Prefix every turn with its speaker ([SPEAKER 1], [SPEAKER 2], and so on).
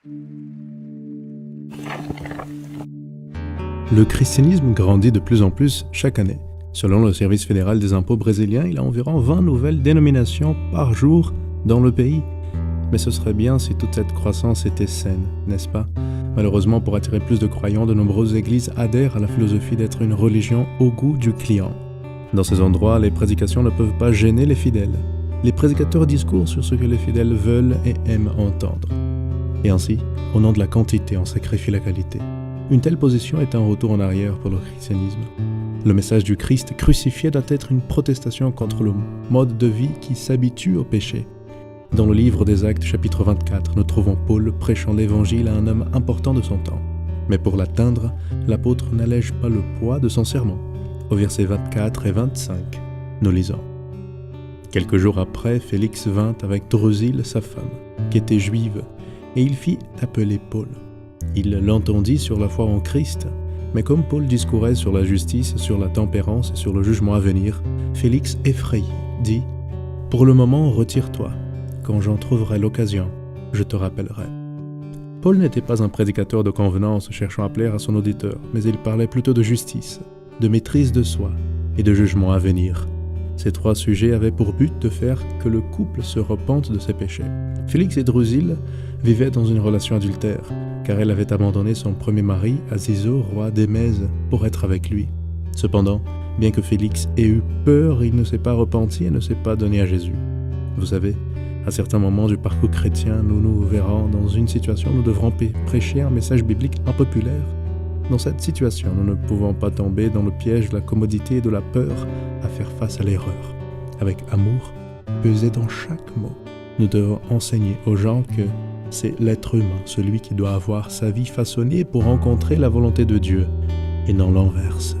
[SPEAKER 1] Le christianisme grandit de plus en plus chaque année. Selon le service fédéral des impôts brésilien, il y a environ 20 nouvelles dénominations par jour dans le pays. Mais ce serait bien si toute cette croissance était saine, n'est-ce pas? Malheureusement, pour attirer plus de croyants, de nombreuses églises adhèrent à la philosophie d'être une religion au goût du client. Dans ces endroits, les prédications ne peuvent pas gêner les fidèles. Les prédicateurs discourent sur ce que les fidèles veulent et aiment entendre. Et ainsi, au nom de la quantité, on sacrifie la qualité. Une telle position est un retour en arrière pour le christianisme. Le message du Christ crucifié doit être une protestation contre le mode de vie qui s'habitue au péché. Dans le livre des Actes, chapitre 24, nous trouvons Paul prêchant l'évangile à un homme important de son temps. Mais pour l'atteindre, l'apôtre n'allège pas le poids de son sermon. Au verset 24 et 25, nous lisons. Quelques jours après, Félix vint avec Drusille, sa femme, qui était juive, et il fit appeler Paul. Il l'entendit sur la foi en Christ, mais comme Paul discourait sur la justice, sur la tempérance et sur le jugement à venir, Félix, effrayé, dit « Pour le moment, retire-toi. Quand j'en trouverai l'occasion, je te rappellerai. » Paul n'était pas un prédicateur de convenance cherchant à plaire à son auditeur, mais il parlait plutôt de justice, de maîtrise de soi et de jugement à venir. Ces trois sujets avaient pour but de faire que le couple se repente de ses péchés. Félix et Drusille vivaient dans une relation adultère, car elle avait abandonné son premier mari, Azizo, roi d'Émèse, pour être avec lui. Cependant, bien que Félix ait eu peur, il ne s'est pas repenti et ne s'est pas donné à Jésus. Vous savez, à certains moments du parcours chrétien, nous nous verrons dans une situation où nous devrons prêcher un message biblique impopulaire. Dans cette situation, nous ne pouvons pas tomber dans le piège de la commodité et de la peur à faire face à l'erreur. Avec amour, pesé dans chaque mot, nous devons enseigner aux gens que c'est l'être humain, celui qui doit avoir sa vie façonnée pour rencontrer la volonté de Dieu, et non l'inverse.